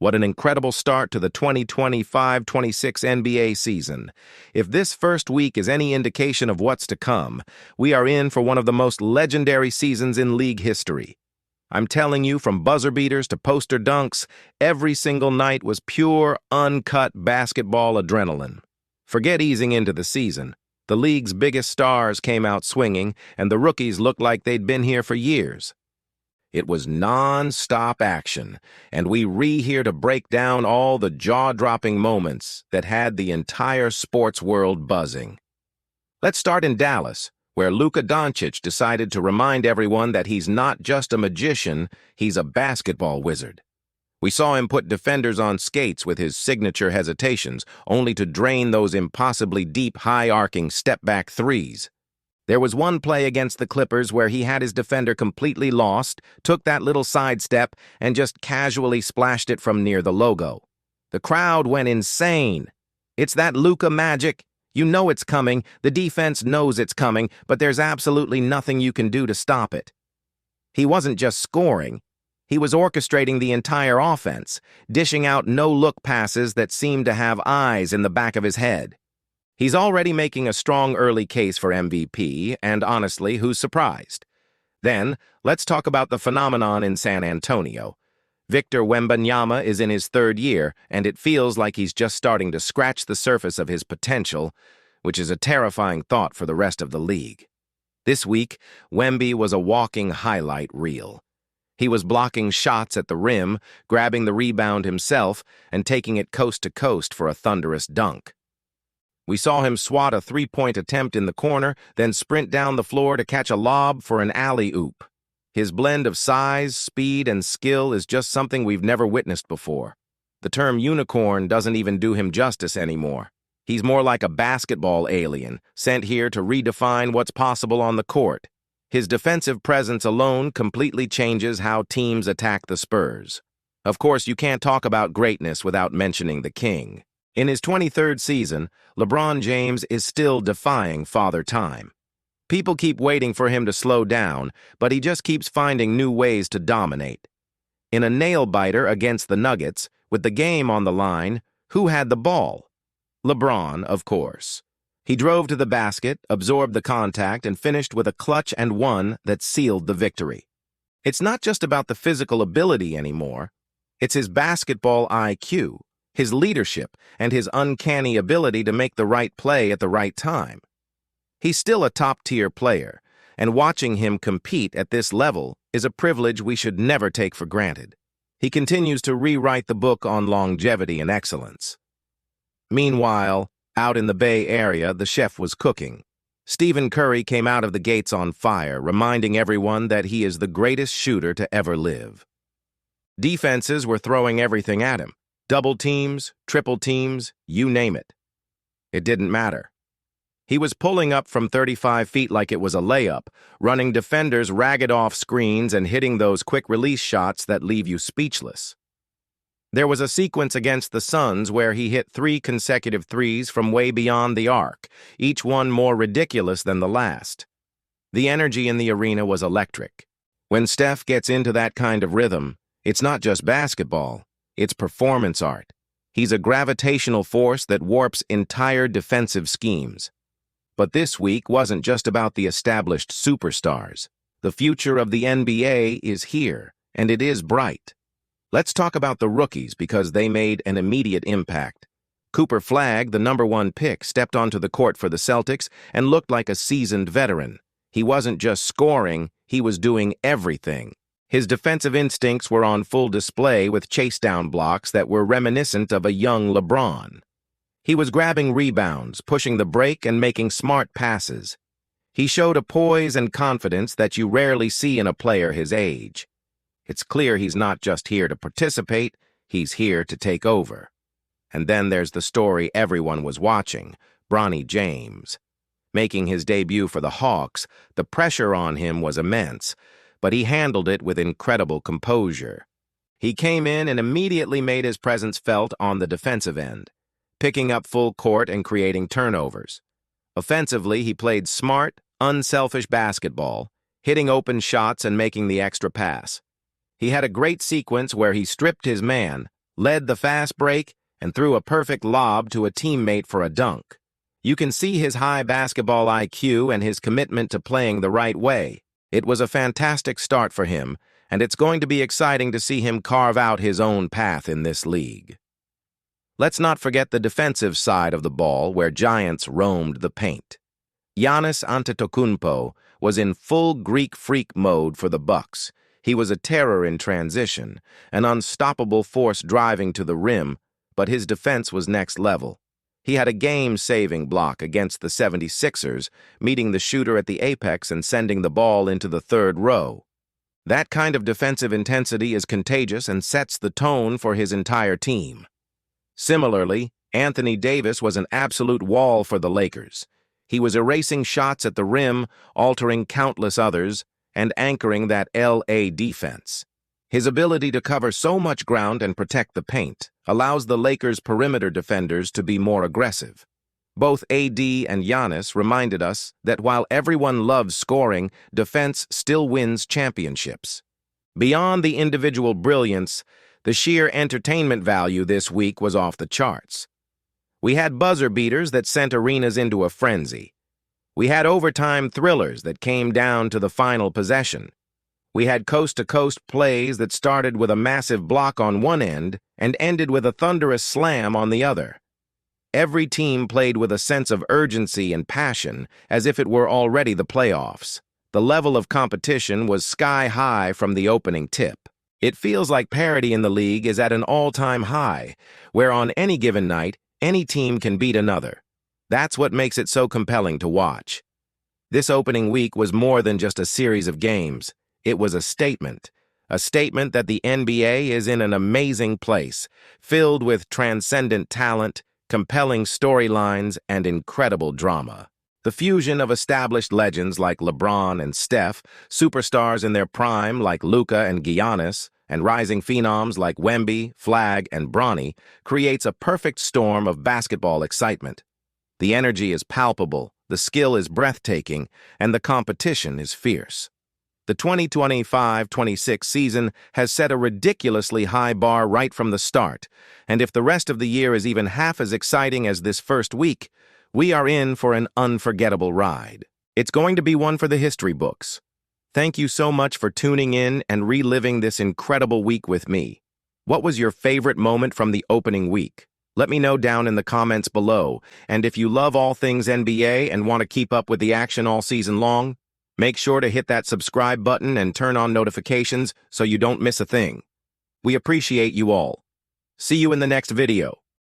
What an incredible start to the 2025-26 NBA season. If this first week is any indication of what's to come, we are in for one of the most legendary seasons in league history. I'm telling you, from buzzer beaters to poster dunks, every single night was pure, uncut basketball adrenaline. Forget easing into the season. The league's biggest stars came out swinging, and the rookies looked like they'd been here for years. It was non-stop action, and we're here to break down all the jaw-dropping moments that had the entire sports world buzzing. Let's start in Dallas, where Luka Dončić decided to remind everyone that he's not just a magician, he's a basketball wizard. We saw him put defenders on skates with his signature hesitations, only to drain those impossibly deep, high-arcing step-back threes. There was one play against the Clippers where he had his defender completely lost, took that little sidestep, and just casually splashed it from near the logo. The crowd went insane. It's that Luka magic. You know it's coming, the defense knows it's coming, but there's absolutely nothing you can do to stop it. He wasn't just scoring. He was orchestrating the entire offense, dishing out no-look passes that seemed to have eyes in the back of his head. He's already making a strong early case for MVP, and honestly, who's surprised? Then, let's talk about the phenomenon in San Antonio. Victor Wembanyama is in his third year, and it feels like he's just starting to scratch the surface of his potential, which is a terrifying thought for the rest of the league. This week, Wemby was a walking highlight reel. He was blocking shots at the rim, grabbing the rebound himself, and taking it coast to coast for a thunderous dunk. We saw him swat a three-point attempt in the corner, then sprint down the floor to catch a lob for an alley-oop. His blend of size, speed, and skill is just something we've never witnessed before. The term unicorn doesn't even do him justice anymore. He's more like a basketball alien, sent here to redefine what's possible on the court. His defensive presence alone completely changes how teams attack the Spurs. Of course, you can't talk about greatness without mentioning the king. In his 23rd season, LeBron James is still defying Father Time. People keep waiting for him to slow down, but he just keeps finding new ways to dominate. In a nail-biter against the Nuggets, with the game on the line, who had the ball? LeBron, of course. He drove to the basket, absorbed the contact, and finished with a clutch and one that sealed the victory. It's not just about the physical ability anymore. It's his basketball IQ, his leadership, and his uncanny ability to make the right play at the right time. He's still a top-tier player, and watching him compete at this level is a privilege we should never take for granted. He continues to rewrite the book on longevity and excellence. Meanwhile, out in the Bay Area, the chef was cooking. Stephen Curry came out of the gates on fire, reminding everyone that he is the greatest shooter to ever live. Defenses were throwing everything at him. Double teams, triple teams, you name it. It didn't matter. He was pulling up from 35 feet like it was a layup, running defenders ragged off screens and hitting those quick-release shots that leave you speechless. There was a sequence against the Suns where he hit 3 consecutive threes from way beyond the arc, each one more ridiculous than the last. The energy in the arena was electric. When Steph gets into that kind of rhythm, it's not just basketball. It's performance art. He's a gravitational force that warps entire defensive schemes. But this week wasn't just about the established superstars. The future of the NBA is here, and it is bright. Let's talk about the rookies because they made an immediate impact. Cooper Flagg, the #1 pick, stepped onto the court for the Celtics and looked like a seasoned veteran. He wasn't just scoring, he was doing everything. His defensive instincts were on full display with chase-down blocks that were reminiscent of a young LeBron. He was grabbing rebounds, pushing the break, and making smart passes. He showed a poise and confidence that you rarely see in a player his age. It's clear he's not just here to participate, he's here to take over. And then there's the story everyone was watching, Bronny James. Making his debut for the Hawks, the pressure on him was immense, but he handled it with incredible composure. He came in and immediately made his presence felt on the defensive end, picking up full court and creating turnovers. Offensively, he played smart, unselfish basketball, hitting open shots and making the extra pass. He had a great sequence where he stripped his man, led the fast break, and threw a perfect lob to a teammate for a dunk. You can see his high basketball IQ and his commitment to playing the right way. It was a fantastic start for him, and it's going to be exciting to see him carve out his own path in this league. Let's not forget the defensive side of the ball where giants roamed the paint. Giannis Antetokounmpo was in full Greek freak mode for the Bucks. He was a terror in transition, an unstoppable force driving to the rim, but his defense was next level. He had a game-saving block against the 76ers, meeting the shooter at the apex and sending the ball into the third row. That kind of defensive intensity is contagious and sets the tone for his entire team. Similarly, Anthony Davis was an absolute wall for the Lakers. He was erasing shots at the rim, altering countless others, and anchoring that LA defense. His ability to cover so much ground and protect the paint allows the Lakers' perimeter defenders to be more aggressive. Both AD and Giannis reminded us that while everyone loves scoring, defense still wins championships. Beyond the individual brilliance, the sheer entertainment value this week was off the charts. We had buzzer beaters that sent arenas into a frenzy. We had overtime thrillers that came down to the final possession. We had coast-to-coast plays that started with a massive block on one end and ended with a thunderous slam on the other. Every team played with a sense of urgency and passion, as if it were already the playoffs. The level of competition was sky-high from the opening tip. It feels like parity in the league is at an all-time high, where on any given night, any team can beat another. That's what makes it so compelling to watch. This opening week was more than just a series of games. It was a statement that the NBA is in an amazing place, filled with transcendent talent, compelling storylines, and incredible drama. The fusion of established legends like LeBron and Steph, superstars in their prime like Luka and Giannis, and rising phenoms like Wemby, Flag, and Bronny creates a perfect storm of basketball excitement. The energy is palpable, the skill is breathtaking, and the competition is fierce. The 2025-26 season has set a ridiculously high bar right from the start, and if the rest of the year is even half as exciting as this first week, we are in for an unforgettable ride. It's going to be one for the history books. Thank you so much for tuning in and reliving this incredible week with me. What was your favorite moment from the opening week? Let me know down in the comments below, and if you love all things NBA and want to keep up with the action all season long, make sure to hit that subscribe button and turn on notifications so you don't miss a thing. We appreciate you all. See you in the next video.